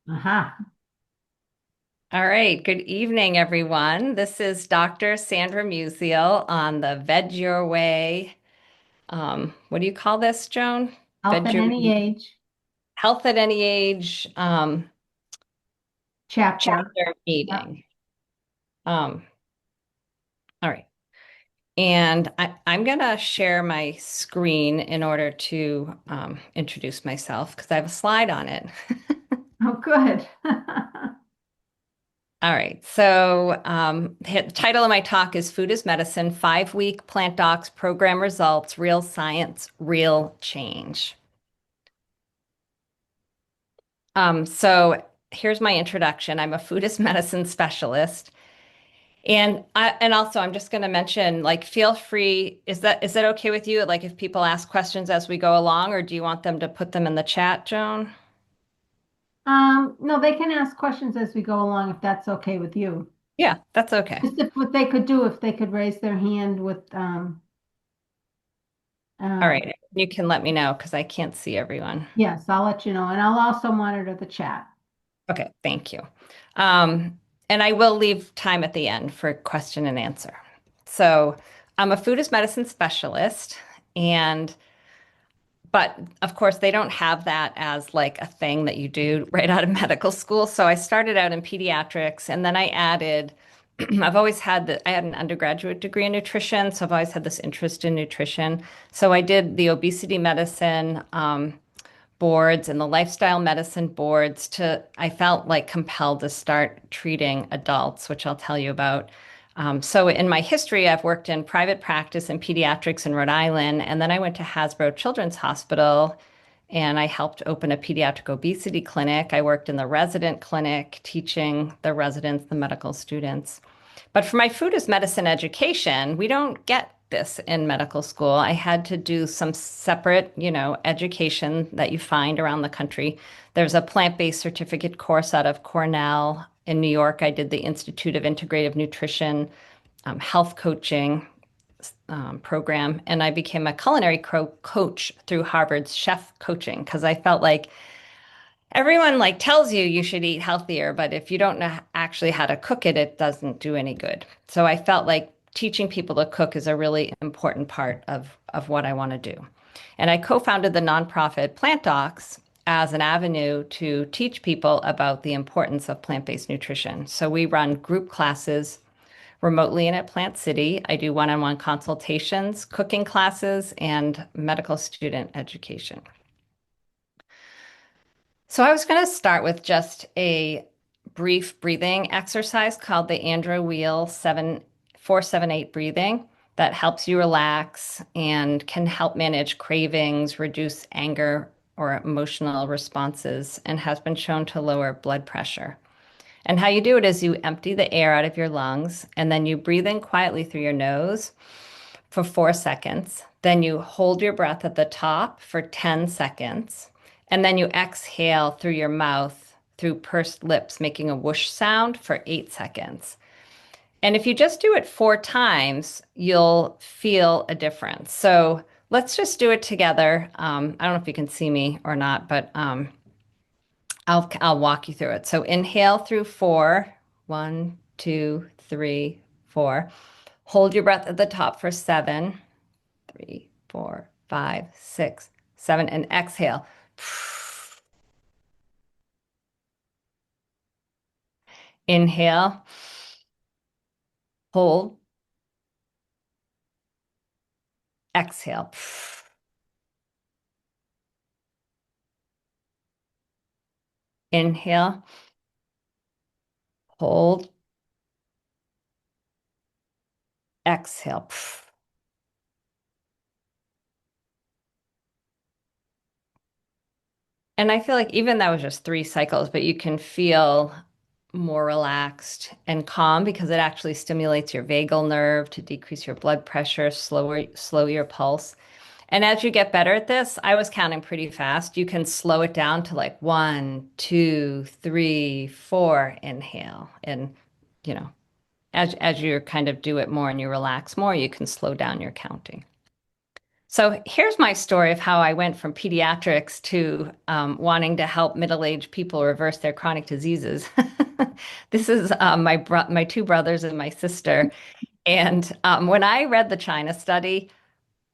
Aha. All right, good evening, everyone. This is Dr. Sandra Musial on the Veg Your Way. What do you call this, Joan? Health Veg at Your any age Health at Any Age chapter. chapter Yep. meeting. Um, all right. And I'm going to share my screen in order to introduce myself because I have a slide on it. Oh, good. All right. So, the title of my talk is Food is Medicine, 5-Week Plant Docs Program Results, Real Science, Real Change. So here's my introduction. I'm a foodist medicine specialist. And also I'm just going to mention, like, feel free, is that okay with you? Like if people ask questions as we go along, or do you want them to put them in the chat, Joan? No, they can ask questions as we go along if that's okay with you. Yeah, that's okay. Just if what they could do if they could raise their hand with All uh right. You can let me know because I can't see everyone. yes, I'll let you know. And I'll also monitor the chat. Okay, thank you. And I will leave time at the end for question and answer. So I'm a food as medicine specialist, and but of course they don't have that as like a thing that you do right out of medical school. So I started out in pediatrics, and then I added. I had an undergraduate degree in nutrition, so I've always had this interest in nutrition. So I did the obesity medicine, boards and the lifestyle medicine boards I felt like compelled to start treating adults, which I'll tell you about. So in my history, I've worked in private practice in pediatrics in Rhode Island, and then I went to Hasbro Children's Hospital and I helped open a pediatric obesity clinic. I worked in the resident clinic, teaching the residents, the medical students. But for my food as medicine education, we don't get this in medical school. I had to do some separate, education that you find around the country. There's a plant-based certificate course out of Cornell. In New York, I did the Institute of Integrative Nutrition, health coaching program, and I became a culinary coach through Harvard's chef coaching because I felt like everyone like tells you you should eat healthier, but if you don't know actually how to cook it, it doesn't do any good. So I felt like teaching people to cook is a really important part of what I want to do. And I co-founded the nonprofit Plant Docs as an avenue to teach people about the importance of plant-based nutrition. So we run group classes remotely in at Plant City. I do one-on-one consultations, cooking classes, and medical student education. So I was going to start with just a brief breathing exercise called the Andrew Wheel 7478 breathing that helps you relax and can help manage cravings, reduce anger or emotional responses, and has been shown to lower blood pressure. And how you do it is you empty the air out of your lungs and then you breathe in quietly through your nose for 4 seconds. Then you hold your breath at the top for 10 seconds. And then you exhale through your mouth through pursed lips, making a whoosh sound for 8 seconds. And if you just do it 4 times, you'll feel a difference. So let's just do it together. I don't know if you can see me or not, but I'll walk you through it. So inhale through four. 1, 2, 3, 4. Hold your breath at the top for 7. 3, 4, 5, 6, 7, and exhale. Inhale, hold, exhale. Inhale, hold, exhale. And I feel like even that was just 3 cycles, but you can feel more relaxed and calm because it actually stimulates your vagal nerve to decrease your blood pressure, slow your pulse. And as you get better at this, I was counting pretty fast. You can slow it down to like 1, 2, 3, 4, inhale. And, you know, as you kind of do it more and you relax more, you can slow down your counting. So here's my story of how I went from pediatrics to wanting to help middle-aged people reverse their chronic diseases. This is my two brothers and my sister. And when I read the China study,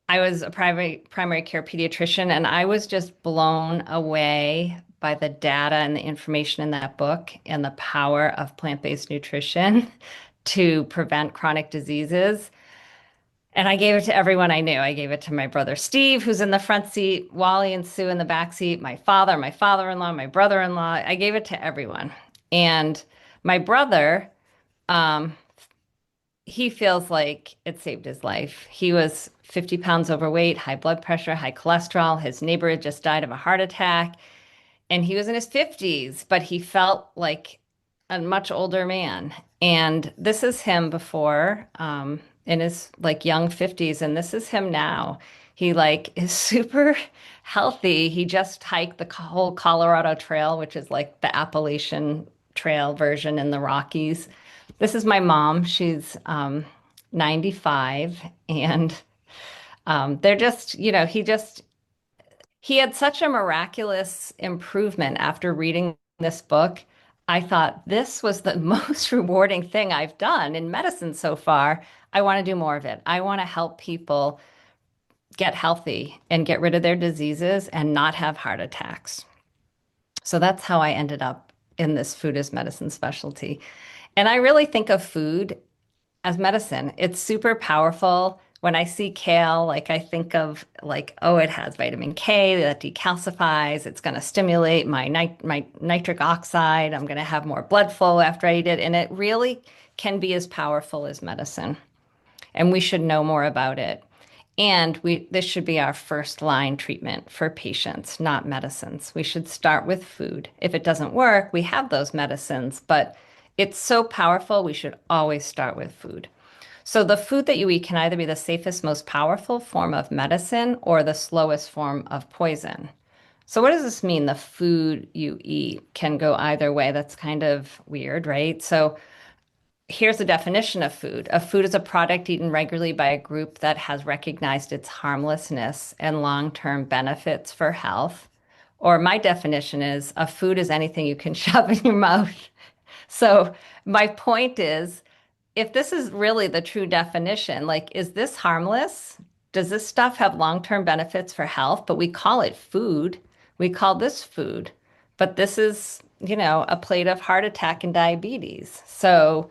I was a primary care pediatrician, and I was just blown away by the data and the information in that book and the power of plant-based nutrition to prevent chronic diseases. And I gave it to everyone I knew. I gave it to my brother Steve, who's in the front seat, Wally and Sue in the back seat, my father, my father-in-law, my brother-in-law. I gave it to everyone. And my brother, um, he feels like it saved his life. He was 50 pounds overweight, high blood pressure, high cholesterol. His neighbor had just died of a heart attack, and he was in his 50s, but he felt like a much older man. And this is him before, in his like young 50s, and this is him now. He like is super healthy. He just hiked the whole Colorado Trail, which is like the Appalachian Trail version in the Rockies. This is my mom. She's 95, and they're just, he had such a miraculous improvement after reading this book. I thought this was the most rewarding thing I've done in medicine so far. I want to do more of it. I want to help people get healthy and get rid of their diseases and not have heart attacks. So that's how I ended up in this food as medicine specialty. And I really think of food as medicine. It's super powerful. When I see kale, like I think of like, oh, it has vitamin K that decalcifies. It's going to stimulate my nitric oxide. I'm going to have more blood flow after I eat it. And it really can be as powerful as medicine. And we should know more about it. And this should be our first line treatment for patients, not medicines. We should start with food. If it doesn't work, we have those medicines, but it's so powerful, we should always start with food. So the food that you eat can either be the safest, most powerful form of medicine or the slowest form of poison. So what does this mean? The food you eat can go either way. That's kind of weird, right? So here's the definition of food. A food is a product eaten regularly by a group that has recognized its harmlessness and long-term benefits for health. Or my definition is a food is anything you can shove in your mouth. So my point is, if this is really the true definition, like, is this harmless? Does this stuff have long-term benefits for health? But we call it food. We call this food. But this is, a plate of heart attack and diabetes. So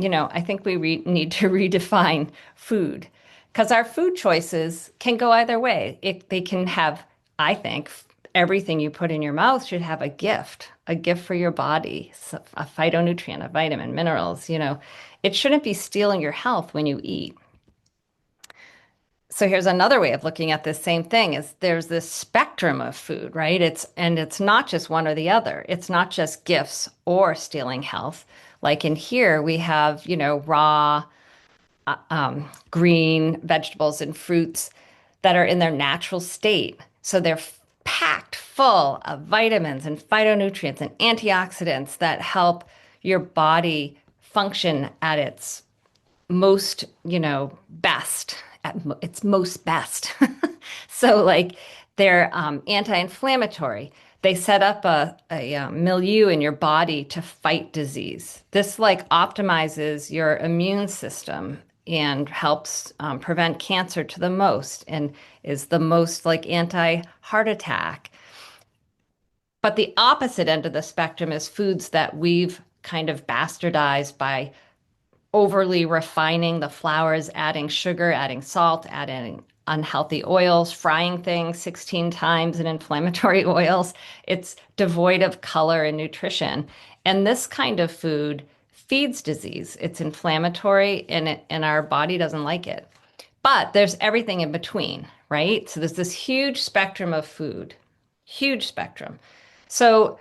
I think we need to redefine food because our food choices can go either way. They can have, I think, everything you put in your mouth should have a gift for your body, so a phytonutrient, a vitamin, minerals. It shouldn't be stealing your health when you eat. So here's another way of looking at this same thing is there's this spectrum of food, right? It's not just one or the other. It's not just gifts or stealing health. Like in here, we have, raw green vegetables and fruits that are in their natural state. So they're packed full of vitamins and phytonutrients and antioxidants that help your body function at its most, best, at its most best. So like they're anti-inflammatory. They set up a milieu in your body to fight disease. This like optimizes your immune system and helps prevent cancer to the most and is the most like anti-heart attack. But the opposite end of the spectrum is foods that we've kind of bastardized by overly refining the flours, adding sugar, adding salt, adding unhealthy oils, frying things 16 times in inflammatory oils. It's devoid of color and nutrition. And this kind of food feeds disease. It's inflammatory and our body doesn't like it. But there's everything in between, right? So there's this huge spectrum of food, huge spectrum. So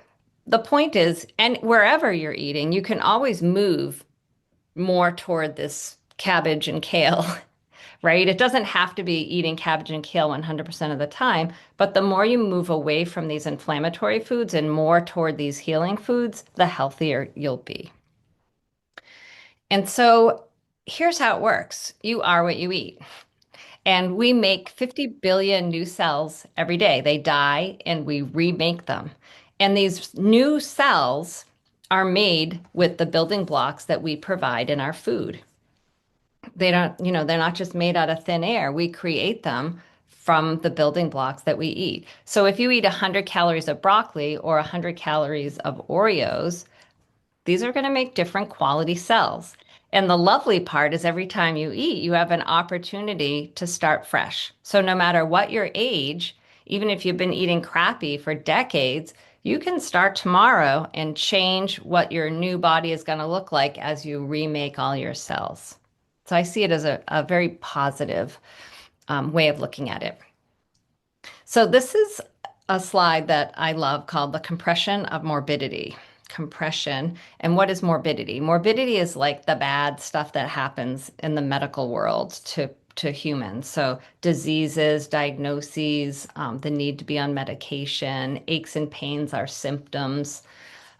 the point is, and wherever you're eating, you can always move more toward this cabbage and kale, right? It doesn't have to be eating cabbage and kale 100% of the time, but the more you move away from these inflammatory foods and more toward these healing foods, the healthier you'll be. And so here's how it works. You are what you eat. And we make 50 billion new cells every day. They die and we remake them. And these new cells are made with the building blocks that we provide in our food. They don't, they're not just made out of thin air. We create them from the building blocks that we eat. So if you eat 100 calories of broccoli or 100 calories of Oreos, these are going to make different quality cells. And the lovely part is every time you eat, you have an opportunity to start fresh. So no matter what your age, even if you've been eating crappy for decades, you can start tomorrow and change what your new body is going to look like as you remake all your cells. So I see it as a very positive way of looking at it. So this is a slide that I love called the compression of morbidity. Compression. And what is morbidity? Morbidity is like the bad stuff that happens in the medical world to humans. So diseases, diagnoses, the need to be on medication, aches and pains are symptoms.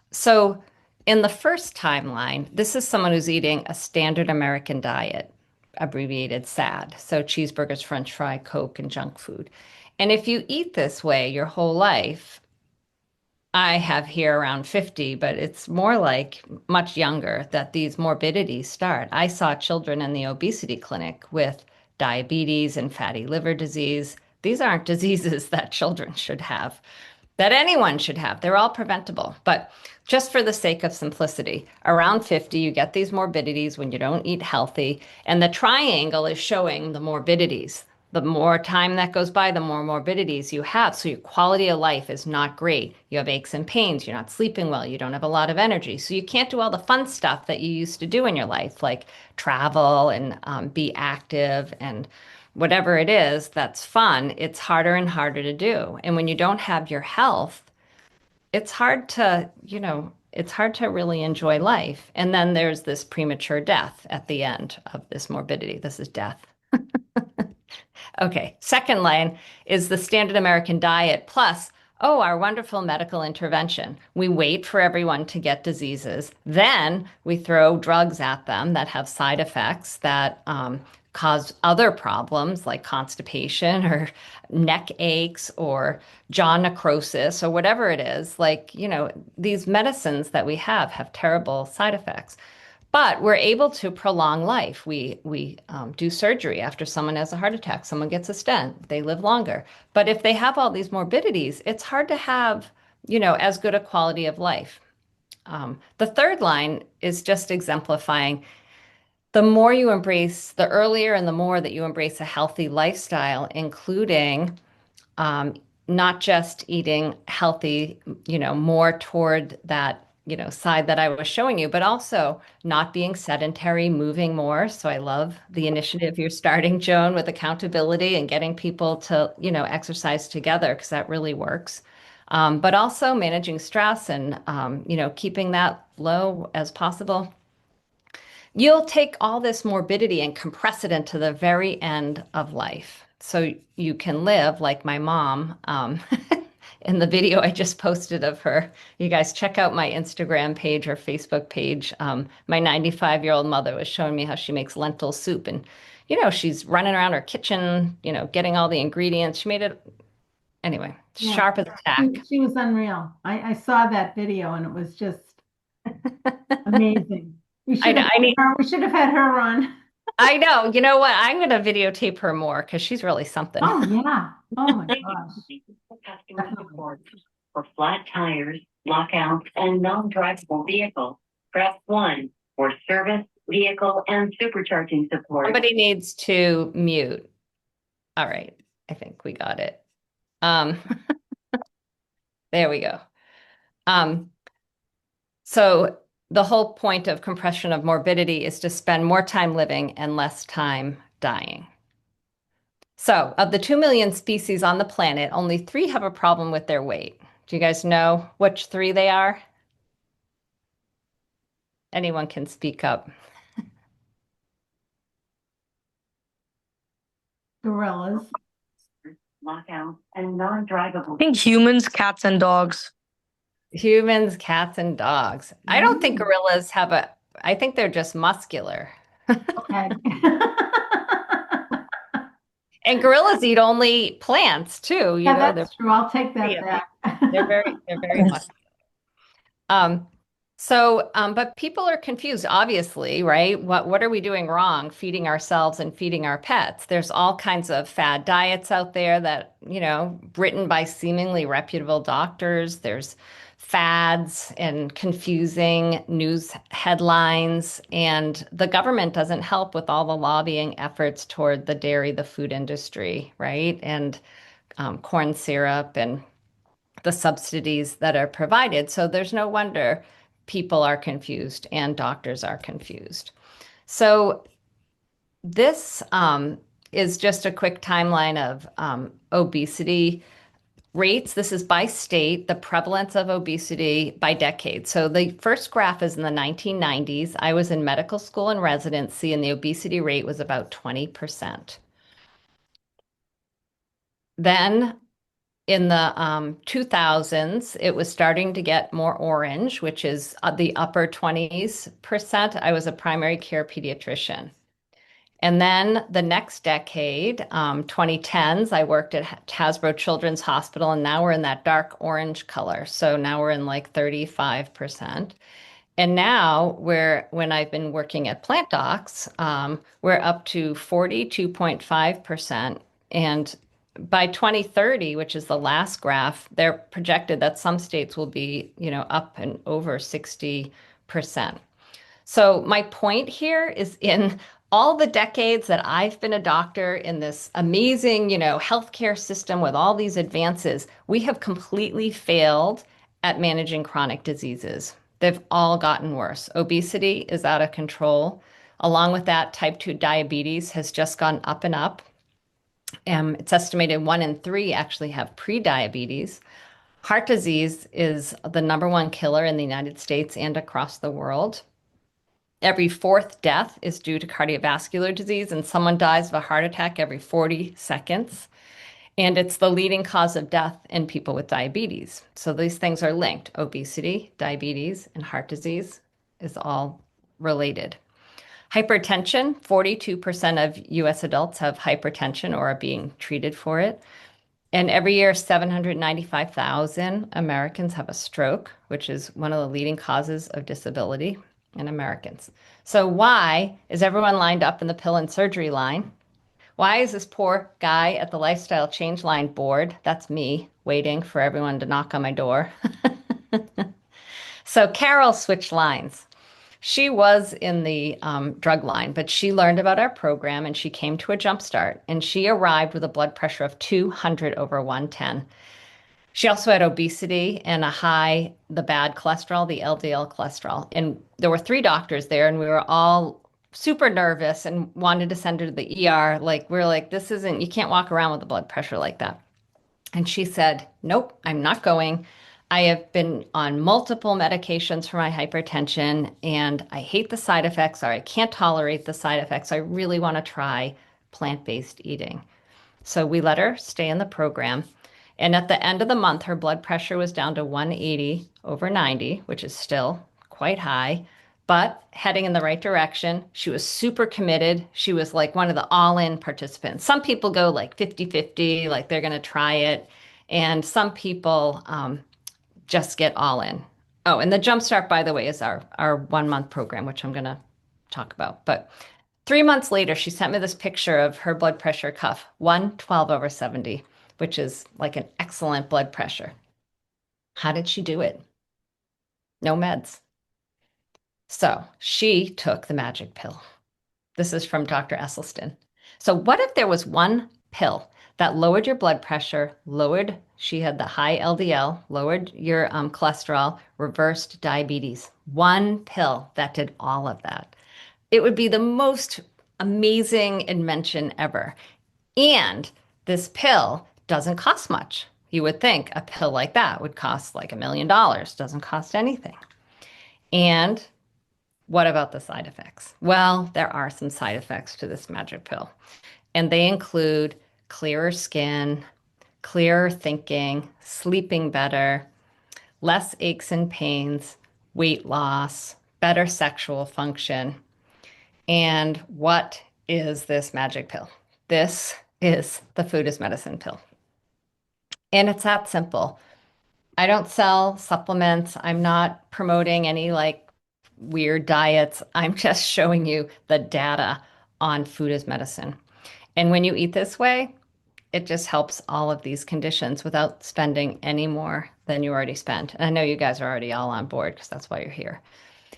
So in the first timeline, this is someone who's eating a standard American diet, abbreviated SAD. So cheeseburgers, French fry, Coke, and junk food. And if you eat this way your whole life, I have here around 50, but it's more like much younger that these morbidities start. I saw children in the obesity clinic with diabetes and fatty liver disease. These aren't diseases that children should have, that anyone should have. They're all preventable. But just for the sake of simplicity, around 50, you get these morbidities when you don't eat healthy. And the triangle is showing the morbidities. The more time that goes by, the more morbidities you have. So your quality of life is not great. You have aches and pains. You're not sleeping well. You don't have a lot of energy. So you can't do all the fun stuff that you used to do in your life, like travel and be active and whatever it is that's fun. It's harder and harder to do. And when you don't have your health, it's hard to, it's hard to really enjoy life. And then there's this premature death at the end of this morbidity. This is death. Okay, second line is the standard American diet plus, oh, our wonderful medical intervention. We wait for everyone to get diseases. Then we throw drugs at them that have side effects that cause other problems like constipation or neck aches or jaw necrosis or whatever it is. Like, these medicines that we have terrible side effects. But we're able to prolong life. We do surgery after someone has a heart attack, someone gets a stent, they live longer. But if they have all these morbidities, it's hard to have, as good a quality of life. The third line is just exemplifying the more you embrace, the earlier and the more that you embrace a healthy lifestyle, including not just eating healthy, more toward that side that I was showing you, but also not being sedentary, moving more. So I love the initiative you're starting, Joan, with accountability and getting people to, exercise together because that really works. But also managing stress and, keeping that low as possible. You'll take all this morbidity and compress it into the very end of life. So you can live like my mom. In the video I just posted of her. You guys check out my Instagram page or Facebook page. My 95-year-old mother was showing me how she makes lentil soup. And, she's running around her kitchen, getting all the ingredients. She made it, anyway, Yeah, sharp as a tack. she was unreal. I saw that video and it was just amazing. I need, We should have had her on. I know. You know what? I'm going to videotape her more because she's really something. Oh yeah. Oh my gosh. Customer support for flat tires, lockouts, and non-drivable vehicles. Press 1 for service, vehicle, and supercharging support. Somebody needs to mute. All right. I think we got it. There we go. So the whole point of compression of morbidity is to spend more time living and less time dying. So of the 2 million species on the planet, only 3 have a problem with their weight. Do you guys know which 3 they are? Anyone can speak up. Gorillas. Lockouts and non-drivable. I think humans, cats, and dogs. Humans, cats, and dogs. I don't think gorillas have I think they're just muscular. Okay. And gorillas eat only plants too, you Yeah, know, that's true. I'll take that Yeah. back. they're very much. Um, but people are confused, obviously, right? What are we doing wrong feeding ourselves and feeding our pets? There's all kinds of fad diets out there that, you know, written by seemingly reputable doctors. There's fads and confusing news headlines, and the government doesn't help with all the lobbying efforts toward the dairy, the food industry, right? And corn syrup and the subsidies that are provided. So there's no wonder people are confused and doctors are confused. So this is just a quick timeline of obesity rates. This is by state, the prevalence of obesity by decade. So the first graph is in the 1990s. I was in medical school and residency, and the obesity rate was about 20%. Then in the 2000s, it was starting to get more orange, which is the upper 20s%. I was a primary care pediatrician. And then the next decade, 2010s, I worked at Hasbro Children's Hospital, and now we're in that dark orange color. So now we're in like 35%. And now when I've been working at Plant Docs, we're up to 42.5%. And by 2030, which is the last graph, they're projected that some states will be, you know, up and over 60%. So my point here is in all the decades that I've been a doctor in this amazing, you know, healthcare system with all these advances, we have completely failed at managing chronic diseases. They've all gotten worse. Obesity is out of control. Along with that, type 2 diabetes has just gone up and up. It's estimated 1 in 3 actually have prediabetes. Heart disease is the #1 killer in the United States and across the world. Every fourth death is due to cardiovascular disease, and someone dies of a heart attack every 40 seconds. And it's the leading cause of death in people with diabetes. So these things are linked. Obesity, diabetes, and heart disease is all related. Hypertension, 42% of US adults have hypertension or are being treated for it. And every year, 795,000 Americans have a stroke, which is one of the leading causes of disability in Americans. So why is everyone lined up in the pill and surgery line? Why is this poor guy at the lifestyle change line bored? That's me waiting for everyone to knock on my door. So Carol switched lines. She was in the drug line, but she learned about our program and she came to a jumpstart, and she arrived with a blood pressure of 200 over 110. She also had obesity and the bad cholesterol, the LDL cholesterol. And there were 3 doctors there, and we were all super nervous and wanted to send her to the ER. Like, we're like, you can't walk around with a blood pressure like that. And she said, nope, I'm not going. I have been on multiple medications for my hypertension, and I hate the side effects, or I can't tolerate the side effects. I really want to try plant-based eating. So we let her stay in the program. And at the end of the month, her blood pressure was down to 180 over 90, which is still quite high, but heading in the right direction. She was super committed. She was like one of the all-in participants. Some people go like 50-50, like they're going to try it. And some people just get all in. Oh, and the Jumpstart, by the way, is our 1-month program, which I'm going to talk about. But 3 months later, she sent me this picture of her blood pressure cuff, 112 over 70, which is like an excellent blood pressure. How did she do it? No meds. So she took the magic pill. This is from Dr. Esselstyn. So what if there was one pill that lowered your blood pressure, she had the high LDL, lowered your cholesterol, reversed diabetes? One pill that did all of that. It would be the most amazing invention ever. And this pill doesn't cost much. You would think a pill like that would cost like $1 million. Doesn't cost anything. And what about the side effects? Well, there are some side effects to this magic pill, and they include clearer skin, clearer thinking, sleeping better, less aches and pains, weight loss, better sexual function. And what is this magic pill? This is the food is medicine pill. And it's that simple. I don't sell supplements. I'm not promoting any like weird diets. I'm just showing you the data on food as medicine. And when you eat this way, it just helps all of these conditions without spending any more than you already spent. And I know you guys are already all on board because that's why you're here.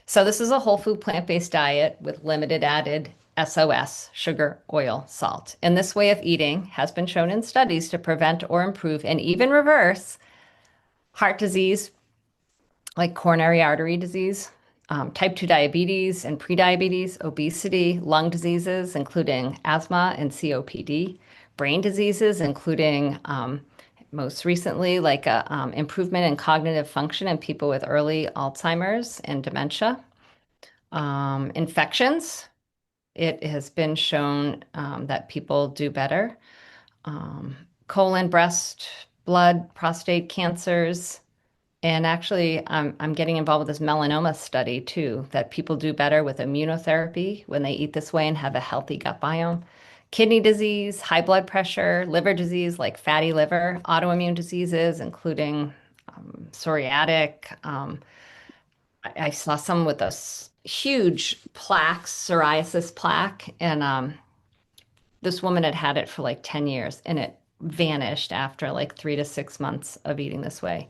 So this is a whole food plant-based diet with limited added SOS, sugar, oil, salt. And this way of eating has been shown in studies to prevent or improve and even reverse heart disease, like coronary artery disease, type 2 diabetes and prediabetes, obesity, lung diseases, including asthma and COPD, brain diseases, including most recently, like a improvement in cognitive function in people with early Alzheimer's and dementia. Infections, it has been shown that people do better. Colon, breast, blood, prostate cancers. And actually, I'm getting involved with this melanoma study too, that people do better with immunotherapy when they eat this way and have a healthy gut biome. Kidney disease, high blood pressure, liver disease like fatty liver, autoimmune diseases, including psoriatic. I saw some with a huge plaque, psoriasis plaque, and this woman had had it for like 10 years and it vanished after like 3 to 6 months of eating this way.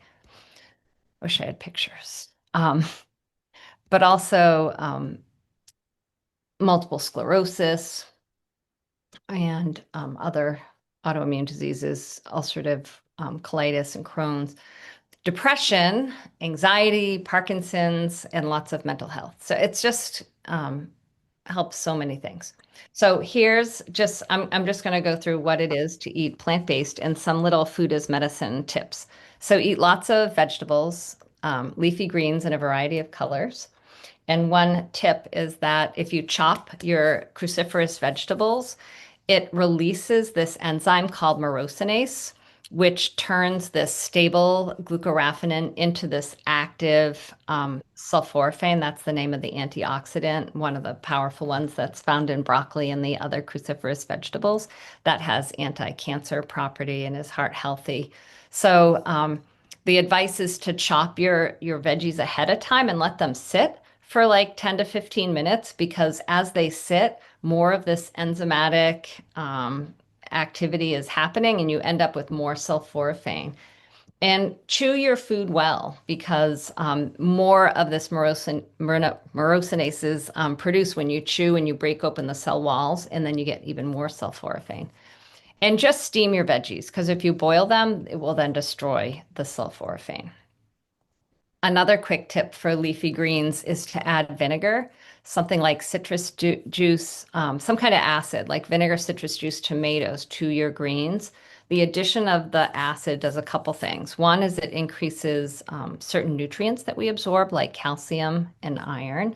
Wish I had pictures. But also multiple sclerosis and other autoimmune diseases, ulcerative colitis and Crohn's, depression, anxiety, Parkinson's, and lots of mental health. So it's just helps so many things. So here's just, I'm just going to go through what it is to eat plant-based and some little food as medicine tips. So eat lots of vegetables, leafy greens in a variety of colors. And one tip is that if you chop your cruciferous vegetables, it releases this enzyme called myrosinase, which turns this stable glucoraphanin into this active sulforaphane. That's the name of the antioxidant, one of the powerful ones that's found in broccoli and the other cruciferous vegetables that has anti-cancer property and is heart healthy. So the advice is to chop your veggies ahead of time and let them sit for like 10 to 15 minutes because as they sit, more of this enzymatic activity is happening and you end up with more sulforaphane. And chew your food well because more of this myrosinase is produced when you chew and you break open the cell walls, and then you get even more sulforaphane. And just steam your veggies because if you boil them, it will then destroy the sulforaphane. Another quick tip for leafy greens is to add vinegar, something like citrus juice, some kind of acid like vinegar, citrus juice, tomatoes to your greens. The addition of the acid does a couple things. One is it increases certain nutrients that we absorb, like calcium and iron.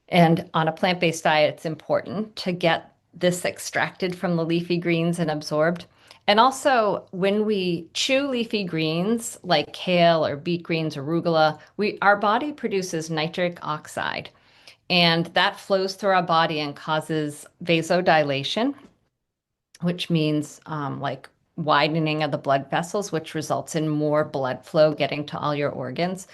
And on a plant-based diet, it's important to get this extracted from the leafy greens and absorbed. And also, when we chew leafy greens like kale or beet greens, arugula, our body produces nitric oxide, and that flows through our body and causes vasodilation, which means like widening of the blood vessels, which results in more blood flow getting to all your organs.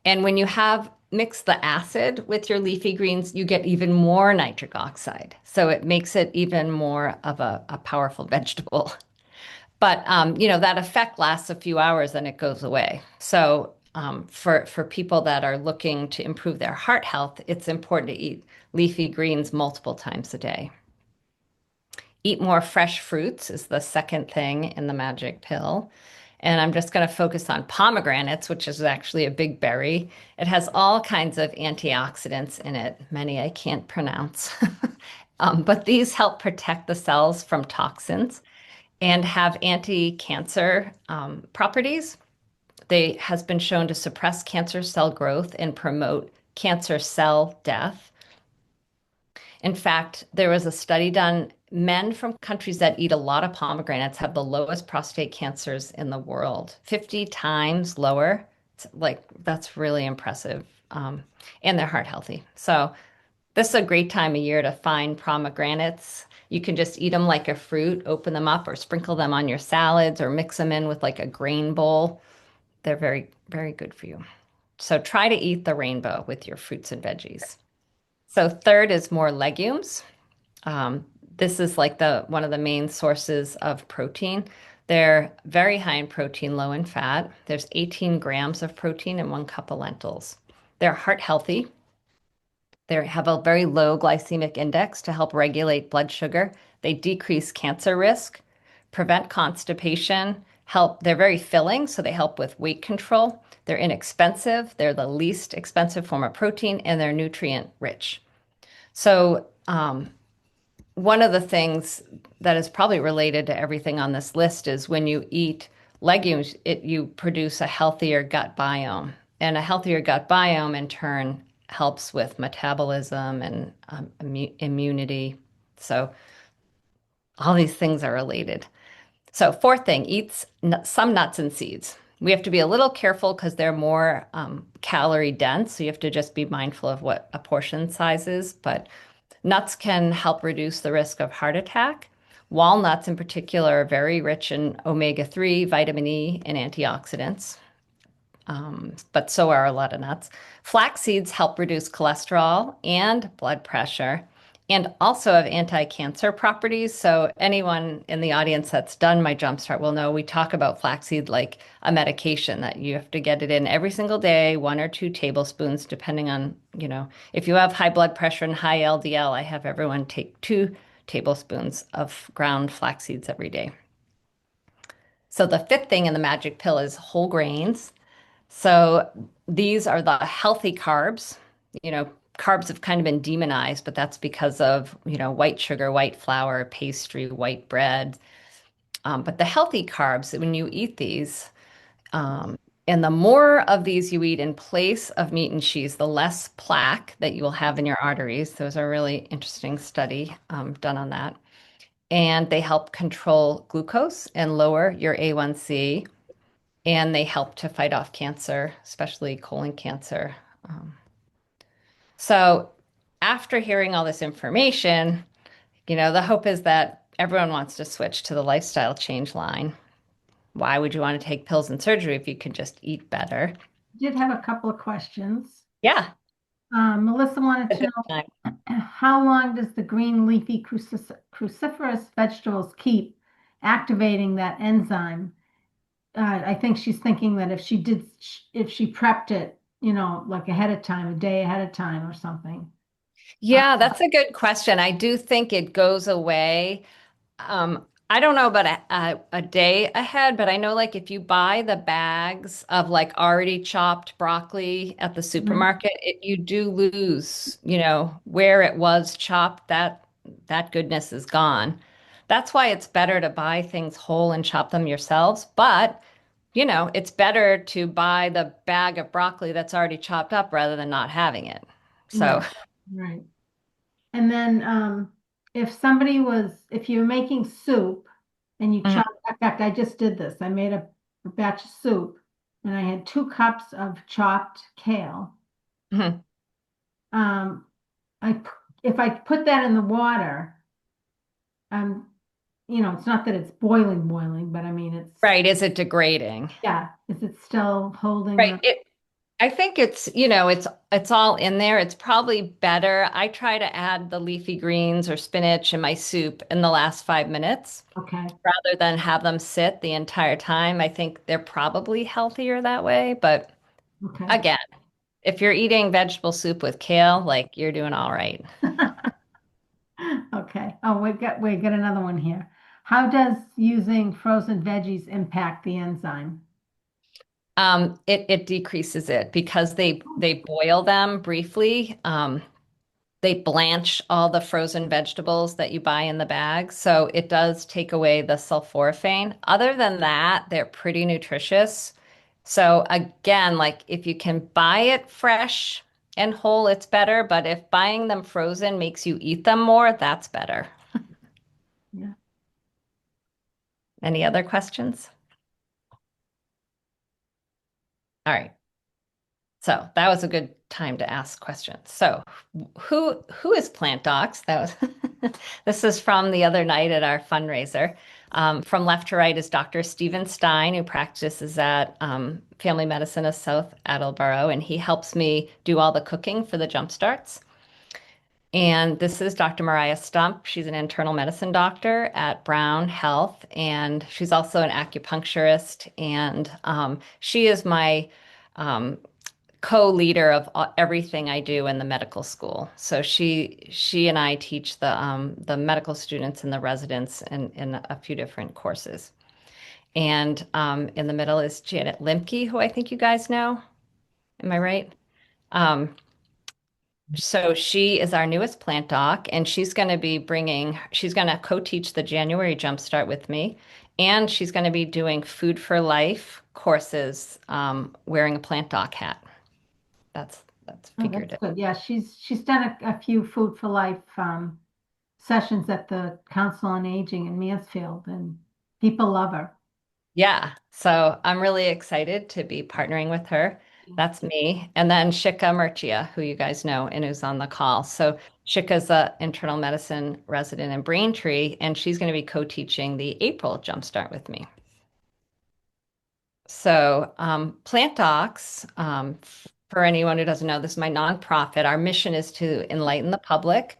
And when you have mixed the acid with your leafy greens, you get even more nitric oxide. So it makes it even more of a powerful vegetable. But that effect lasts a few hours and it goes away. So for people that are looking to improve their heart health, it's important to eat leafy greens multiple times a day. Eat more fresh fruits is the second thing in the magic pill. And I'm just going to focus on pomegranates, which is actually a big berry. It has all kinds of antioxidants in it, many I can't pronounce. But these help protect the cells from toxins and have anti-cancer properties. They has been shown to suppress cancer cell growth and promote cancer cell death. In fact, there was a study done. Men from countries that eat a lot of pomegranates have the lowest prostate cancers in the world, 50 times lower. It's like that's really impressive, and they're heart healthy. So This is a great time of year to find pomegranates. You can just eat them like a fruit, open them up, or sprinkle them on your salads, or mix them in with like a grain bowl. They're very, very good for you. So try to eat the rainbow with your fruits and veggies. So third is more legumes. Um, this is like the one of the main sources of protein. They're very high in protein, low in fat. There's 18 grams of protein in 1 cup of lentils. They're heart healthy. They have a very low glycemic index to help regulate blood sugar. They decrease cancer risk, prevent constipation, help. They're very filling, so they help with weight control. They're inexpensive. They're the least expensive form of protein, and they're nutrient rich. So, one of the things that is probably related to everything on this list is when you eat legumes, you produce a healthier gut biome. And a healthier gut biome, in turn, helps with metabolism and immunity. So, all these things are related. So, fourth thing, eat some nuts and seeds. We have to be a little careful because they're more calorie dense. So, you have to just be mindful of what a portion size is. But nuts can help reduce the risk of heart attack. Walnuts, in particular, are very rich in omega-3, vitamin E, and antioxidants, but so are a lot of nuts. Flax seeds help reduce cholesterol and blood pressure and also have anti-cancer properties. So anyone in the audience that's done my Jumpstart will know we talk about flaxseed like a medication that you have to get it in every single day, 1 or 2 tablespoons, depending on, if you have high blood pressure and high LDL, I have everyone take 2 tablespoons of ground flax seeds every day. So the fifth thing in the magic pill is whole grains. So these are the healthy carbs. Carbs have kind of been demonized, but that's because of, white sugar, white flour, pastry, white bread. But the healthy carbs, when you eat these, and the more of these you eat in place of meat and cheese, the less plaque that you will have in your arteries. There's a really interesting study done on that. And they help control glucose and lower your A1C, and they help to fight off cancer, especially colon cancer. So after hearing all this information, the hope is that everyone wants to switch to the lifestyle change line. Why would you want to take pills and surgery if you can just eat better? Did have a couple of questions. Yeah. Melissa wanted to know how long does the green leafy cruciferous vegetables keep activating that enzyme? I think she's thinking that if she prepped it, like ahead of time, a day ahead of time or something. Yeah, that's a good question. I do think it goes away. I don't know about a day ahead, but I know like if you buy the bags of like already chopped broccoli at the supermarket, you do lose, where it was chopped, that goodness is gone. That's why it's better to buy things whole and chop them yourselves. But, it's better to buy the bag of broccoli that's already chopped up rather than not having it. So, Right. And then if you're making soup and you chop, in fact, I just did this. I made a batch of soup and I had 2 cups of chopped kale. mhm. Um, if I put that in the water, it's not that it's boiling, but I mean, Right. Is it degrading? yeah, is it still holding Right. I think it's all in there. It's probably better. I try to add the leafy greens or spinach in my soup in the last 5 minutes okay, rather than have them sit the entire time. I think they're probably healthier that way. But okay. again, if you're eating vegetable soup with kale, like you're doing all right. Okay. Oh, we got another one here. How does using frozen veggies impact the enzyme? It decreases it because they boil them briefly. They blanch all the frozen vegetables that you buy in the bag. So it does take away the sulforaphane. Other than that, they're pretty nutritious. So again, like if you can buy it fresh and whole, it's better. But if buying them frozen makes you eat them more, that's better. Yeah. Any other questions? All right. So that was a good time to ask questions. So who is Plant Docs? That was this is from the other night at our fundraiser. From left to right is Dr. Stephen Stein, who practices at Family Medicine of South Attleboro, and he helps me do all the cooking for the jump starts. And this is Dr. Mariah Stump. She's an internal medicine doctor at Brown Health, and she's also an acupuncturist. And she is my co-leader of everything I do in the medical school. So she and I teach the medical students and the residents in a few different courses. And in the middle is Janet Limke, who I think you guys know. Am I right? Um, so she is our newest plant doc, and she's going to co-teach the January Jumpstart with me, and she's going to be doing Food for Life courses, wearing a plant doc hat. That's Oh, figured that's it. good. Yeah, she's done a few Food for Life sessions at the Council on Aging in Mansfield, and people love her. Yeah. So I'm really excited to be partnering with her. That's me. And then Shika Murchia, who you guys know and who's on the call. So Shika's a internal medicine resident in Braintree, and she's going to be co-teaching the April Jumpstart with me. So, Plant Docs, for anyone who doesn't know, this is my nonprofit. Our mission is to enlighten the public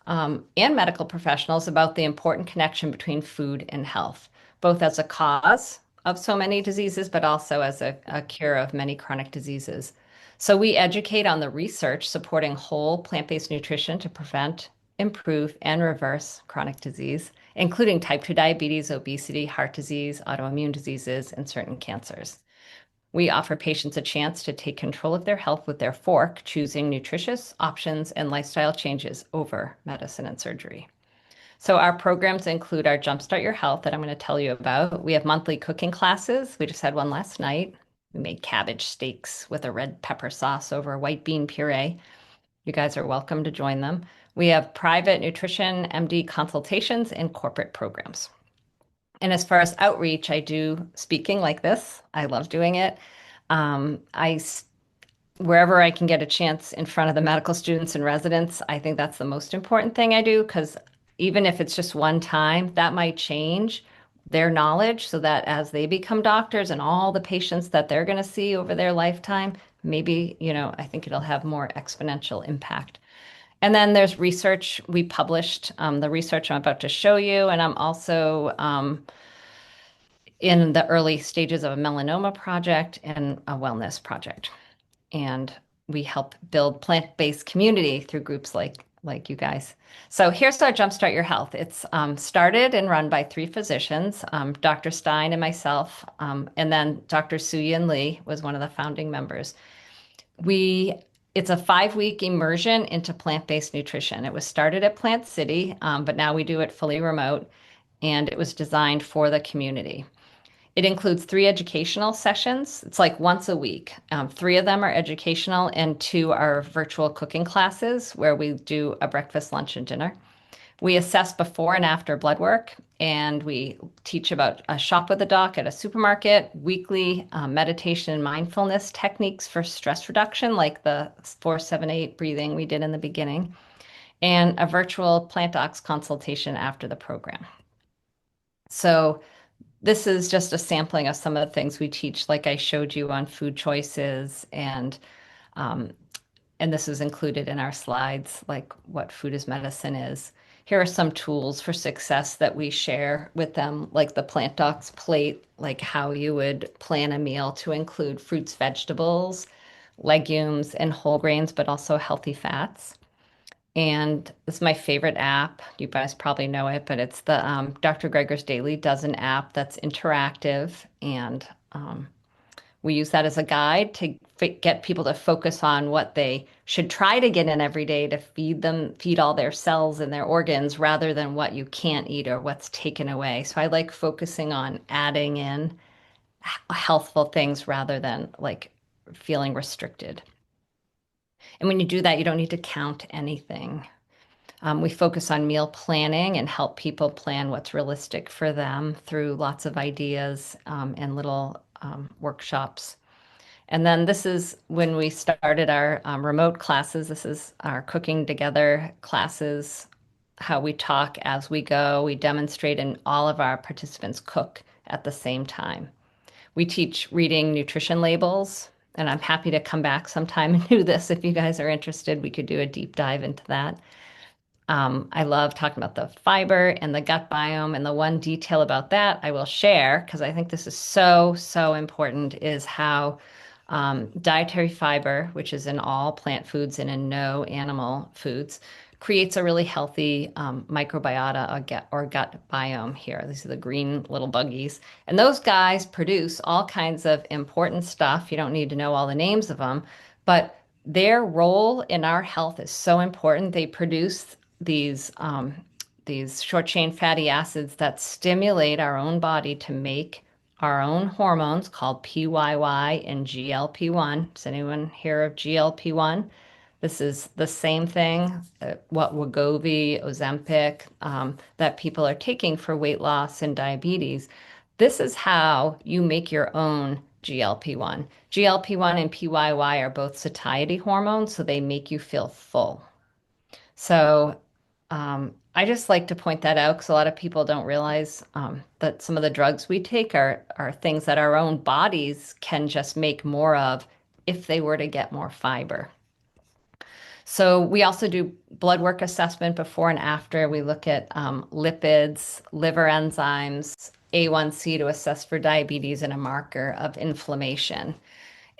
and medical professionals about the important connection between food and health, both as a cause of so many diseases, but also as a cure of many chronic diseases. So, we educate on the research supporting whole plant-based nutrition to prevent, improve, and reverse chronic disease, including type 2 diabetes, obesity, heart disease, autoimmune diseases, and certain cancers. We offer patients a chance to take control of their health with their fork, choosing nutritious options and lifestyle changes over medicine and surgery. So our programs include our Jumpstart Your Health that I'm going to tell you about. We have monthly cooking classes. We just had one last night. We made cabbage steaks with a red pepper sauce over white bean puree. You guys are welcome to join them. We have private nutrition, MD consultations, and corporate programs. And as far as outreach, I do speaking like this. I love doing it. I wherever I can get a chance in front of the medical students and residents, I think that's the most important thing I do, because even if it's just one time, that might change their knowledge so that as they become doctors and all the patients that they're going to see over their lifetime, maybe, I think it'll have more exponential impact. And then there's research. We published the research I'm about to show you, and I'm also in the early stages of a melanoma project and a wellness project. And we help build plant-based community through groups like you guys. So here's our Jumpstart Your Health. It's started and run by 3 physicians, Dr. Stein and myself, and then Dr. Su-Yin Lee was one of the founding members. It's a 5-week immersion into plant-based nutrition. It was started at Plant City, but now we do it fully remote, and it was designed for the community. It includes 3 educational sessions. It's like once a week. 3 of them are educational, and 2 are virtual cooking classes where we do a breakfast, lunch, and dinner. We assess before and after blood work, and we teach about a shop with a doc at a supermarket, weekly meditation and mindfulness techniques for stress reduction, like the 4-7-8 breathing we did in the beginning, and a virtual Plant Docs consultation after the program. So this is just a sampling of some of the things we teach, like I showed you on food choices, and this is included in our slides, like what food is medicine is. Here are some tools for success that we share with them, like the Plant Docs plate, like how you would plan a meal to include fruits, vegetables, legumes, and whole grains, but also healthy fats. And this is my favorite app. You guys probably know it, but it's the Dr. Greger's Daily Dozen app that's interactive. And we use that as a guide to get people to focus on what they should try to get in every day to feed all their cells and their organs, rather than what you can't eat or what's taken away. So I like focusing on adding in healthful things rather than like feeling restricted. And when you do that, you don't need to count anything. We focus on meal planning and help people plan what's realistic for them through lots of ideas and little workshops. And then this is when we started our remote classes. This is our cooking together classes, how we talk as we go. We demonstrate, and all of our participants cook at the same time. We teach reading nutrition labels, and I'm happy to come back sometime and do this if you guys are interested. We could do a deep dive into that. I love talking about the fiber and the gut biome. And the one detail about that I will share, because I think this is so, so important, is how dietary fiber, which is in all plant foods and in no animal foods, creates a really healthy microbiota or gut biome here. These are the green little buggies. And those guys produce all kinds of important stuff. You don't need to know all the names of them, but their role in our health is so important. They produce these short chain fatty acids that stimulate our own body to make our own hormones called PYY and GLP-1. Does anyone hear of GLP-1? This is the same thing, what Wegovy, Ozempic, that people are taking for weight loss and diabetes. This is how you make your own GLP-1. GLP-1 and PYY are both satiety hormones, so they make you feel full. So I just like to point that out because a lot of people don't realize that some of the drugs we take are things that our own bodies can just make more of if they were to get more fiber. So we also do blood work assessment before and after. We look at lipids, liver enzymes, A1C to assess for diabetes and a marker of inflammation.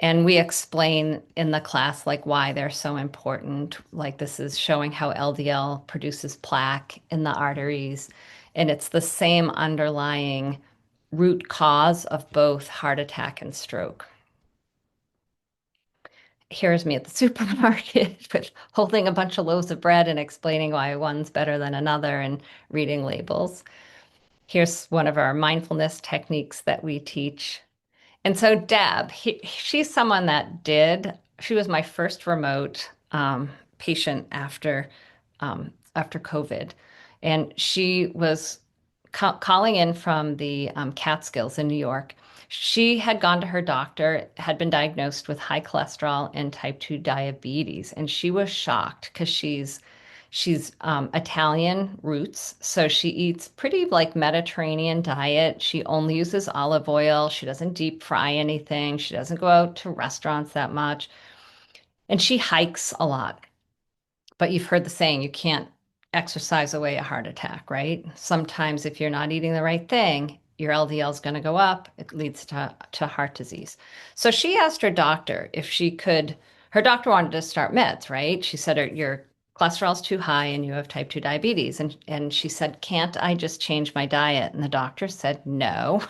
And we explain in the class like why they're so important. Like this is showing how LDL produces plaque in the arteries. And it's the same underlying root cause of both heart attack and stroke. Here's me at the supermarket with holding a bunch of loaves of bread and explaining why one's better than another and reading labels. Here's one of our mindfulness techniques that we teach. And so Deb, she's someone she was my first remote patient after COVID. And she was calling in from the Catskills in New York. She had gone to her doctor, had been diagnosed with high cholesterol and type 2 diabetes. And she was shocked because she's Italian roots, so she eats pretty like Mediterranean diet. She only uses olive oil. She doesn't deep fry anything. She doesn't go out to restaurants that much. And she hikes a lot. But you've heard the saying, you can't exercise away a heart attack, right? Sometimes if you're not eating the right thing, your LDL is going to go up. It leads to heart disease. So she asked her doctor if she could, her doctor wanted to start meds, right? She said, your cholesterol's too high and you have type 2 diabetes. And she said, can't I just change my diet? And the doctor said, no,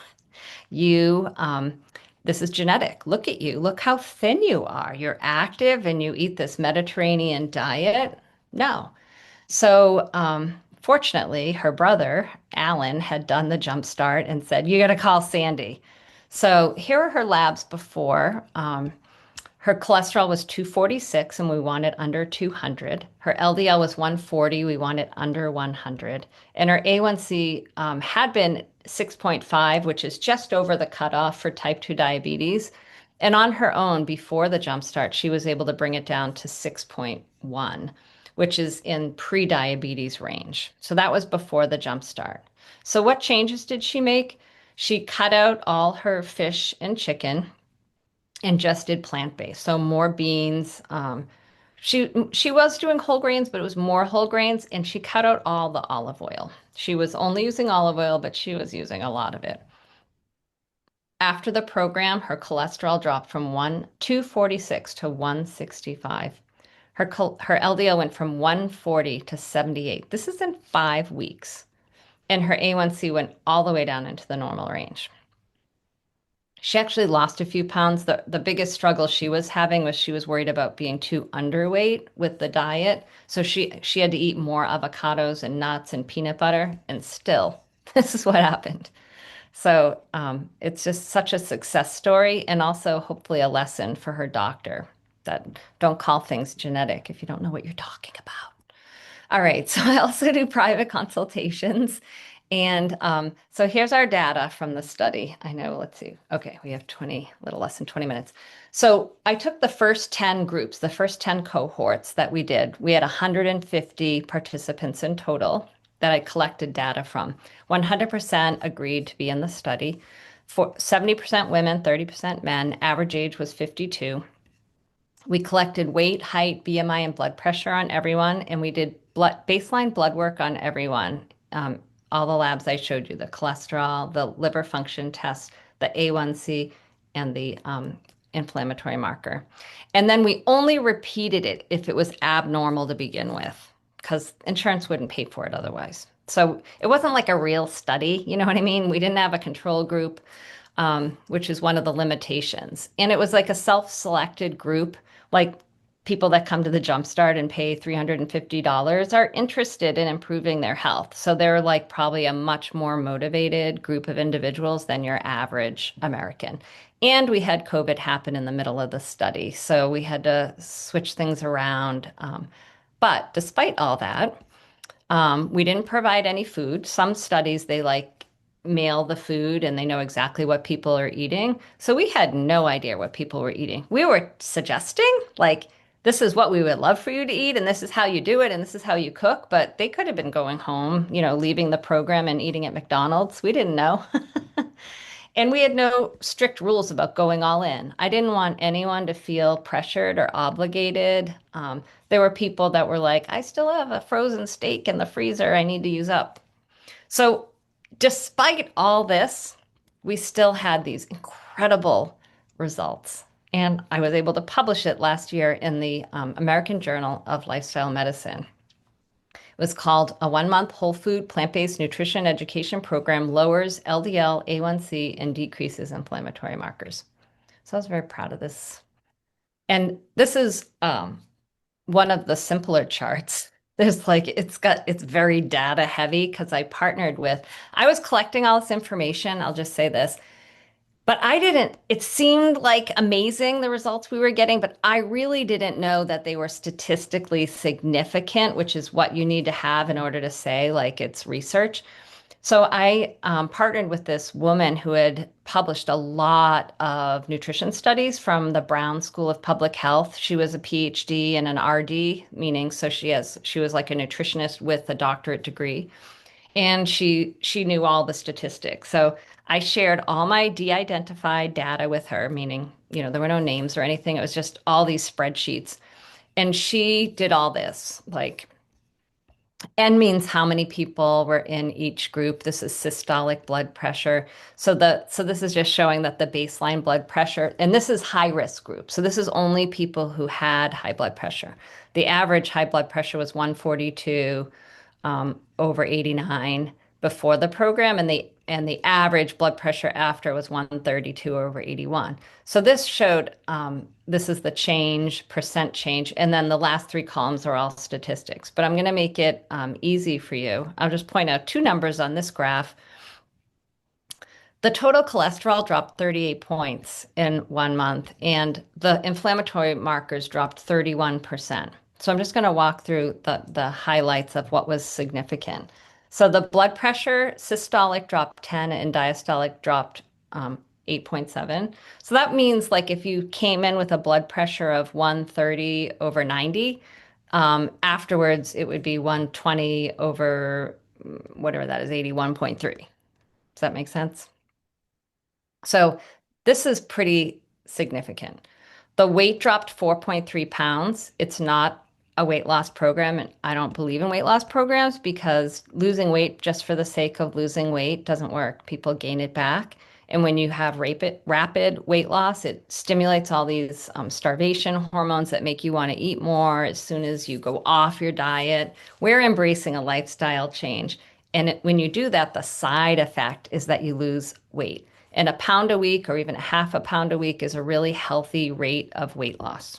this is genetic. Look at you. Look how thin you are. You're active and you eat this Mediterranean diet. No. So, fortunately, her brother, Alan, had done the jump start and said, you got to call Sandy. So here are her labs before. Her cholesterol was 246 and we want it under 200. Her LDL was 140. We want it under 100. And her A1C had been 6.5, which is just over the cutoff for type 2 diabetes. And on her own, before the jump start, she was able to bring it down to 6.1, which is in pre-diabetes range. So that was before the jump start. So what changes did she make? She cut out all her fish and chicken and just did plant-based. So more beans. She was doing whole grains, but it was more whole grains, and she cut out all the olive oil. She was only using olive oil, but she was using a lot of it. After the program, her cholesterol dropped from 246 to 165. Her LDL went from 140 to 78. This is in 5 weeks. And her A1C went all the way down into the normal range. She actually lost a few pounds. The biggest struggle she was having was she was worried about being too underweight with the diet. So she had to eat more avocados and nuts and peanut butter. And still, this is what happened. So it's just such a success story and also hopefully a lesson for her doctor that don't call things genetic if you don't know what you're talking about. All right. So I also do private consultations. And so here's our data from the study. I know, let's see. Okay, we have 20, a little less than 20 minutes. So I took the first 10 groups, the first 10 cohorts that we did. We had 150 participants in total that I collected data from. 100% agreed to be in the study. For 70% women, 30% men. Average age was 52. We collected weight, height, BMI, and blood pressure on everyone, and we did baseline blood work on everyone. All the labs I showed you, the cholesterol, the liver function test, the A1C, and the inflammatory marker. And then we only repeated it if it was abnormal to begin with, because insurance wouldn't pay for it otherwise. So it wasn't like a real study, you know what I mean? We didn't have a control group, which is one of the limitations. And it was like a self-selected group, like people that come to the Jumpstart and pay $350 are interested in improving their health. So they're like probably a much more motivated group of individuals than your average American. And we had COVID happen in the middle of the study. So we had to switch things around. But despite all that, we didn't provide any food. Some studies, they like mail the food and they know exactly what people are eating. So we had no idea what people were eating. We were suggesting, like, this is what we would love for you to eat, and this is how you do it, and this is how you cook. But they could have been going home, leaving the program and eating at McDonald's. We didn't know. And we had no strict rules about going all in. I didn't want anyone to feel pressured or obligated. There were people that were like, I still have a frozen steak in the freezer I need to use up. So, despite all this, we still had these incredible results. And I was able to publish it last year in the American Journal of Lifestyle Medicine. It was called A 1-Month Whole Food Plant-Based Nutrition Education Program Lowers LDL, A1C, and Decreases Inflammatory Markers. So I was very proud of this. And this is one of the simpler charts. There's like, it's very data heavy because I was collecting all this information. I'll just say this, but it seemed like amazing, the results we were getting, but I really didn't know that they were statistically significant, which is what you need to have in order to say like it's research. So I partnered with this woman who had published a lot of nutrition studies from the Brown School of Public Health. She was a PhD and an RD, meaning she was like a nutritionist with a doctorate degree, and she knew all the statistics. So I shared all my de-identified data with her, meaning there were no names or anything. It was just all these spreadsheets, and she did all this like. N means how many people were in each group. This is systolic blood pressure. So this is just showing that the baseline blood pressure, and this is high risk group. So this is only people who had high blood pressure. The average high blood pressure was 142 over 89 before the program, and the average blood pressure after was 132 over 81. So this showed this is the change, percent change, and then the last 3 columns are all statistics. But I'm going to make it easy for you. I'll just point out 2 numbers on this graph. The total cholesterol dropped 38 points in 1 month, and the inflammatory markers dropped 31%. So I'm just going to walk through the highlights of what was significant. So the blood pressure, systolic dropped 10 and diastolic dropped 8.7. So that means like if you came in with a blood pressure of 130 over 90, afterwards it would be 120 over whatever that is, 81.3. Does that make sense? So this is pretty significant. The weight dropped 4.3 pounds. It's not a weight loss program, and I don't believe in weight loss programs because losing weight just for the sake of losing weight doesn't work. People gain it back. And when you have rapid weight loss, it stimulates all these starvation hormones that make you want to eat more as soon as you go off your diet. We're embracing a lifestyle change. And when you do that, the side effect is that you lose weight. And a pound a week or even a half a pound a week is a really healthy rate of weight loss.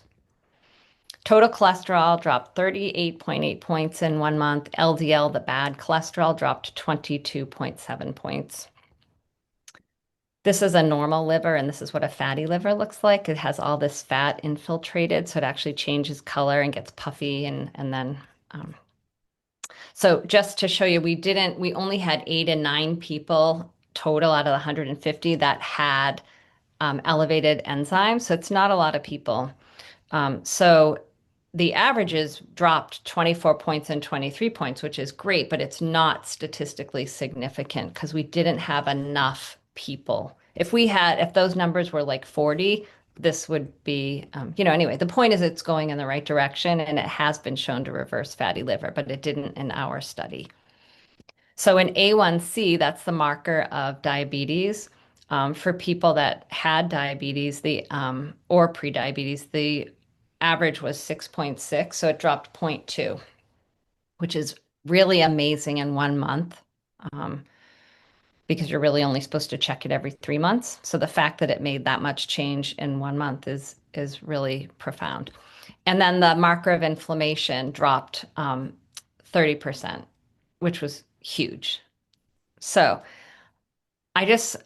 Total cholesterol dropped 38.8 points in 1 month. LDL, the bad cholesterol, dropped 22.7 points. This is a normal liver, and this is what a fatty liver looks like. It has all this fat infiltrated, so it actually changes color and gets puffy, and then So just to show you, we only had 8 and 9 people total out of the 150 that had elevated enzymes. So it's not a lot of people. So the averages dropped 24 points and 23 points, which is great, but it's not statistically significant because we didn't have enough people. If those numbers were like 40, this would be, anyway, the point is it's going in the right direction and it has been shown to reverse fatty liver, but it didn't in our study. So in A1C, that's the marker of diabetes. For people that had diabetes, or prediabetes, the average was 6.6, so it dropped 0.2, which is really amazing in 1 month, because you're really only supposed to check it every 3 months. So the fact that it made that much change in 1 month is really profound. And then the marker of inflammation dropped 30%, which was huge. So I just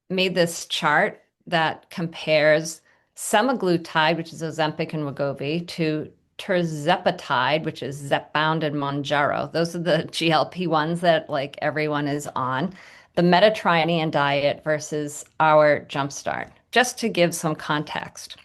made this chart that compares semaglutide, which is Ozempic and Wegovy, to tirzepatide, which is Zepbound and Mounjaro. Those are the GLP-1s that like everyone is on. The Mediterranean diet versus our Jumpstart, just to give some context.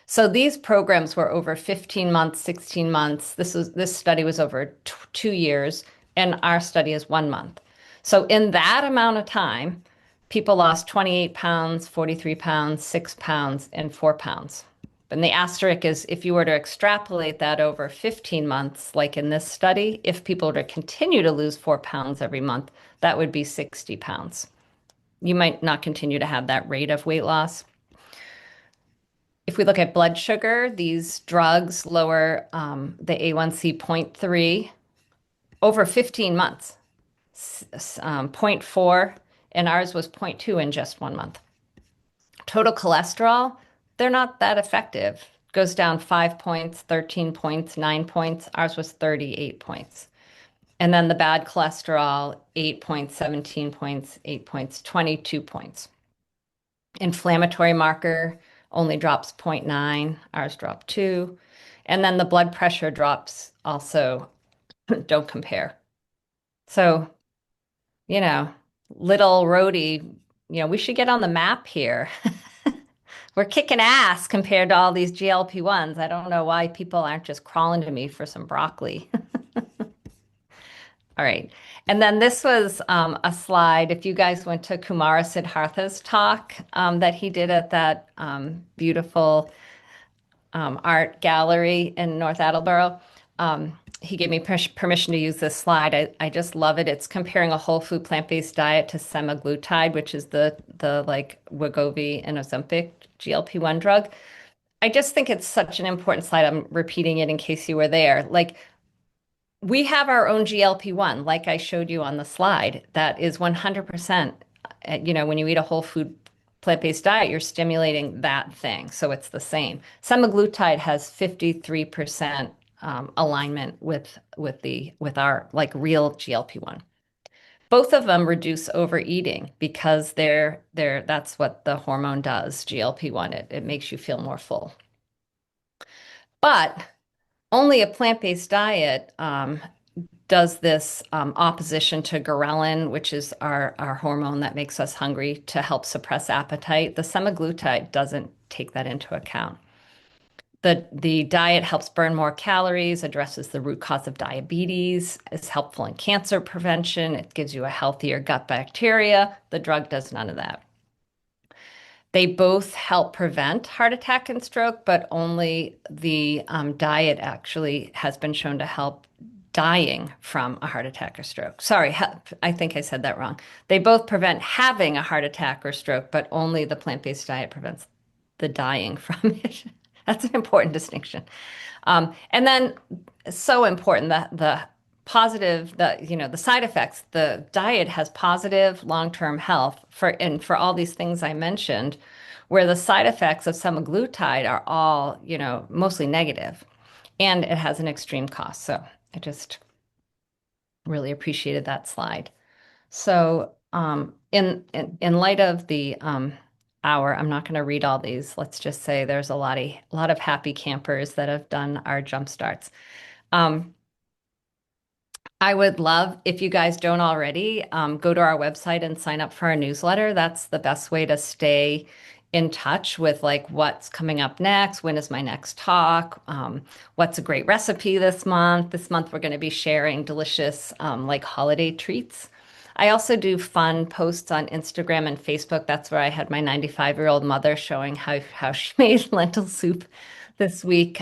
So these programs were over 15 months, 16 months. This study was over 2 years, and our study is 1 month. So in that amount of time, people lost 28 pounds, 43 pounds, 6 pounds, and 4 pounds. And the asterisk is if you were to extrapolate that over 15 months, like in this study, if people were to continue to lose 4 pounds every month, that would be 60 pounds. You might not continue to have that rate of weight loss. If we look at blood sugar, these drugs lower the A1C 0.3 over 15 months, 0.4, and ours was 0.2 in just 1 month. Total cholesterol, they're not that effective. Goes down 5 points, 13 points, 9 points. Ours was 38 points. And then the bad cholesterol, 8 points, 17 points, 8 points, 22 points. Inflammatory marker only drops 0.9, ours dropped 2. And then the blood pressure drops also don't compare. So, little roadie, we should get on the map here. We're kicking ass compared to all these GLP-1s. I don't know why people aren't just crawling to me for some broccoli. All right. And then this was a slide. If you guys went to Kumara Siddhartha's talk that he did at that beautiful art gallery in North Attleboro, he gave me permission to use this slide. I just love it. It's comparing a whole food plant-based diet to semaglutide, which is the like Wegovy and Ozempic GLP-1 drug. I just think it's such an important slide. I'm repeating it in case you were there. Like, we have our own GLP-1, like I showed you on the slide, that is 100%, when you eat a whole food plant-based diet, you're stimulating that thing. So it's the same. Semaglutide has 53% alignment with our like real GLP-1. Both of them reduce overeating because that's what the hormone does, GLP-1. It makes you feel more full. But only a plant-based diet does this opposition to ghrelin, which is our hormone that makes us hungry to help suppress appetite. The semaglutide doesn't take that into account. The diet helps burn more calories, addresses the root cause of diabetes, is helpful in cancer prevention. It gives you a healthier gut bacteria. The drug does none of that. They both help prevent heart attack and stroke, but only the diet actually has been shown to help dying from a heart attack or stroke. Sorry, I think I said that wrong. They both prevent having a heart attack or stroke, but only the plant-based diet prevents the dying from it. That's an important distinction. And then so important that the positive, the side effects, the diet has positive long-term health for all these things I mentioned, where the side effects of semaglutide are all, mostly negative, and it has an extreme cost. So I just really appreciated that slide. So in light of the hour, I'm not going to read all these. Let's just say there's a lot of happy campers that have done our jump starts. I would love if you guys don't already go to our website and sign up for our newsletter. That's the best way to stay in touch with like what's coming up next. When is my next talk? What's a great recipe this month? This month we're going to be sharing delicious like holiday treats. I also do fun posts on Instagram and Facebook. That's where I had my 95-year-old mother showing how she made lentil soup this week.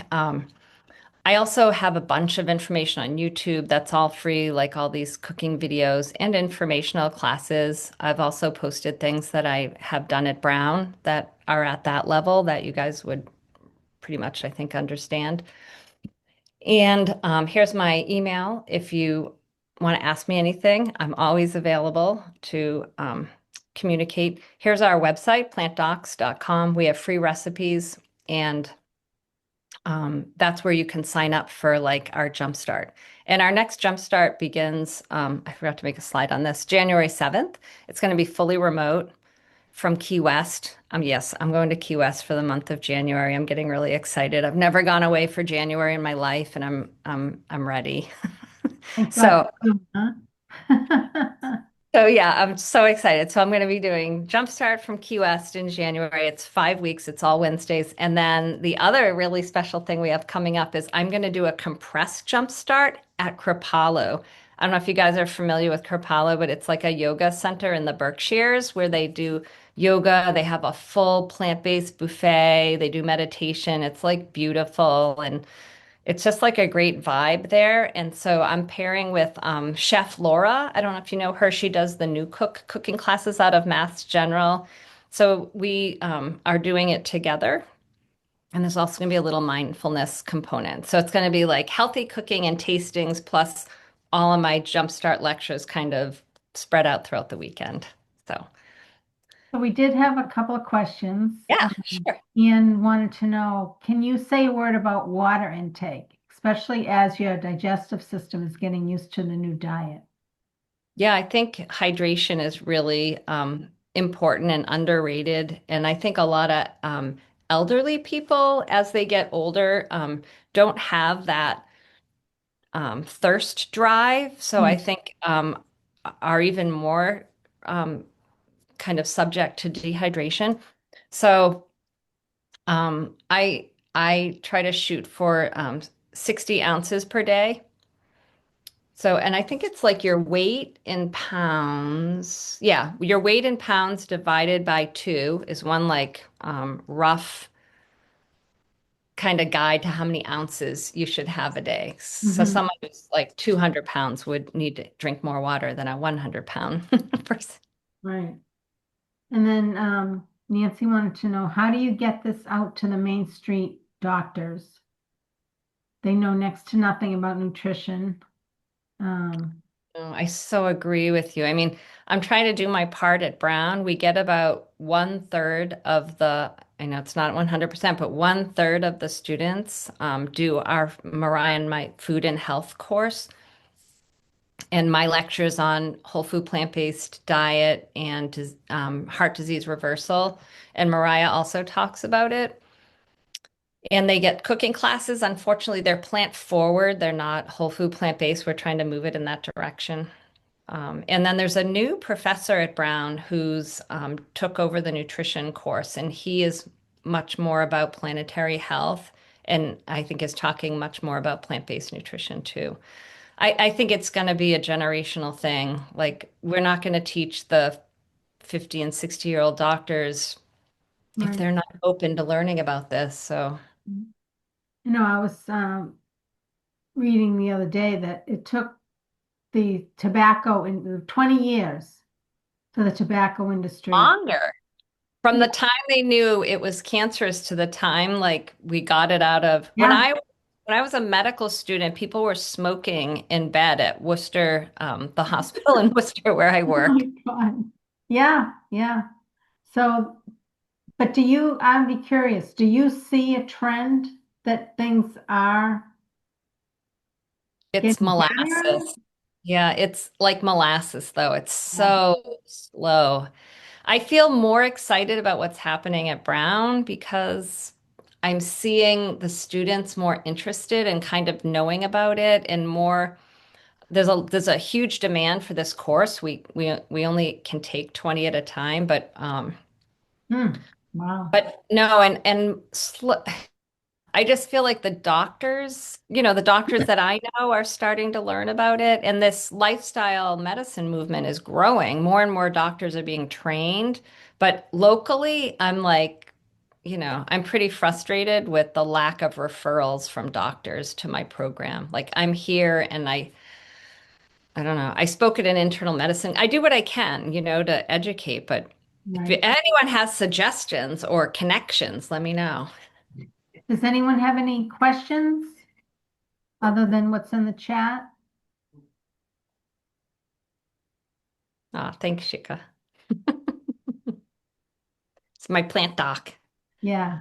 I also have a bunch of information on YouTube that's all free, like all these cooking videos and informational classes. I've also posted things that I have done at Brown that are at that level that you guys would pretty much, I think, understand. And here's my email. If you want to ask me anything, I'm always available to communicate. Here's our website, plantdocs.com. We have free recipes and that's where you can sign up for like our jumpstart. And our next jumpstart begins, I forgot to make a slide on this, January 7th. It's going to be fully remote from Key West. Yes, I'm going to Key West for the month of January. I'm getting really excited. I've never gone away for January in my life, and I'm ready. Thank So God. Huh? So yeah, I'm so excited. So I'm going to be doing Jumpstart from Key West in January. It's 5 weeks. It's all Wednesdays. And then the other really special thing we have coming up is I'm going to do a compressed Jumpstart at Kripalu. I don't know if you guys are familiar with Kripalu, but it's like a yoga center in the Berkshires where they do yoga. They have a full plant-based buffet. They do meditation. It's like beautiful and it's just like a great vibe there. And so I'm pairing with Chef Laura. I don't know if you know her. She does the new cooking classes out of Mass General. So we are doing it together. And there's also going to be a little mindfulness component. So it's going to be like healthy cooking and tastings plus all of my Jumpstart lectures kind of spread out throughout the weekend. So So we did have a couple of questions. yeah, sure. Ian wanted to know, can you say a word about water intake, especially as your digestive system is getting used to the new diet? Yeah, I think hydration is really important and underrated. And I think a lot of elderly people, as they get older, don't have that thirst drive. So I Mm. think are even more um, kind of subject to dehydration. So I try to shoot for 60 ounces per day. So, and I think it's like your weight in pounds. Yeah, your weight in pounds divided by two is one like rough kind of guide to how many ounces you should have a day. So Mhm. someone who's like 200 pounds would need to drink more water than a 100-pound person. Right. And then Nancy wanted to know, how do you get this out to the Main Street doctors? They know next to nothing about nutrition. Um, Oh, I so agree with you. I mean, I'm trying to do my part at Brown. We get about 1/3 of the, I know it's not 100%, but 1/3 of the students do our Mariah and my food and health course. And my lectures on whole food plant-based diet and heart disease reversal. And Mariah also talks about it. And they get cooking classes. Unfortunately, they're plant forward. They're not whole food plant-based. We're trying to move it in that direction. And then there's a new professor at Brown who's took over the nutrition course, and he is much more about planetary health, and I think is talking much more about plant-based nutrition too. I think it's going to be a generational thing. Like we're not going to teach the 50 and 60-year-old doctors if right. they're not open to learning about this. So I was reading the other day that it took the tobacco in 20 years for the tobacco industry. longer. From Yeah, the time they knew it was cancerous to the time like we got it out of yeah. when I was a medical student, people were smoking in bed at Worcester, the hospital in Worcester where I Oh my work. God. Yeah, yeah. So, but I'd be curious, do you see a trend that things are It's getting better? molasses. Yeah, it's like molasses though. It's Yeah. so slow. I feel more excited about what's happening at Brown because I'm seeing the students more interested and kind of knowing about it and more there's a huge demand for this course. We only can take 20 at a time, Hmm. Wow. but no, I just feel like the doctors, the doctors that I know are starting to learn about it, and this lifestyle medicine movement is growing. More and more doctors are being trained, but locally, I'm like, I'm pretty frustrated with the lack of referrals from doctors to my program. Like I'm here and I don't know. I spoke at an internal medicine. I do what I can, to educate, but if Right. anyone has suggestions or connections, let me know. Does anyone have any questions other than what's in the chat? Thanks, Shika. It's my plant doc. Yeah.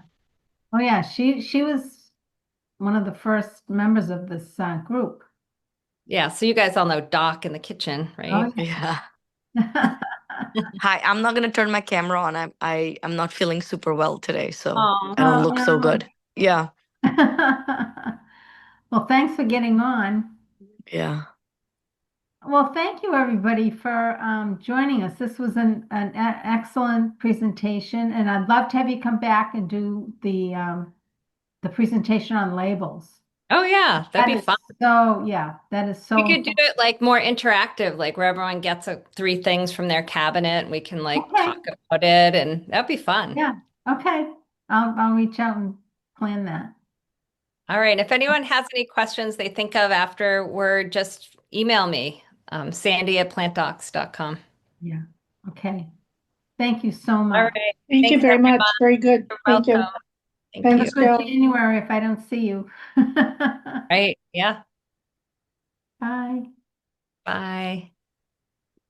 Oh yeah, she was one of the first members of this group. Yeah, so you guys all know Doc in the kitchen, Oh right? Yeah. yeah. Hi, I'm not gonna turn my camera on. I'm not feeling super well today, so Oh, I don't Oh look so no. good. Yeah, Well, thanks for getting on. yeah. Well, thank you everybody for joining us. This was an excellent presentation, and I'd love to have you come back and do the presentation on labels. oh yeah, that'd That be is fun. so, yeah, that is We so could do important. it like more interactive, like where everyone gets three things from their cabinet and we can like Okay, talk about it, and that'd be fun. yeah, okay. I'll reach out and plan that. All right. If anyone has any questions they think of afterward, just email me, sandy@plantdocs.com. Yeah. Okay. Thank you so All much. right. Thank you Thanks, very everyone. much. Very good. You're Thank you. welcome. Thank Have you. a Thanks, good Joe. January if I don't see you. Right. Yeah. Bye. Bye.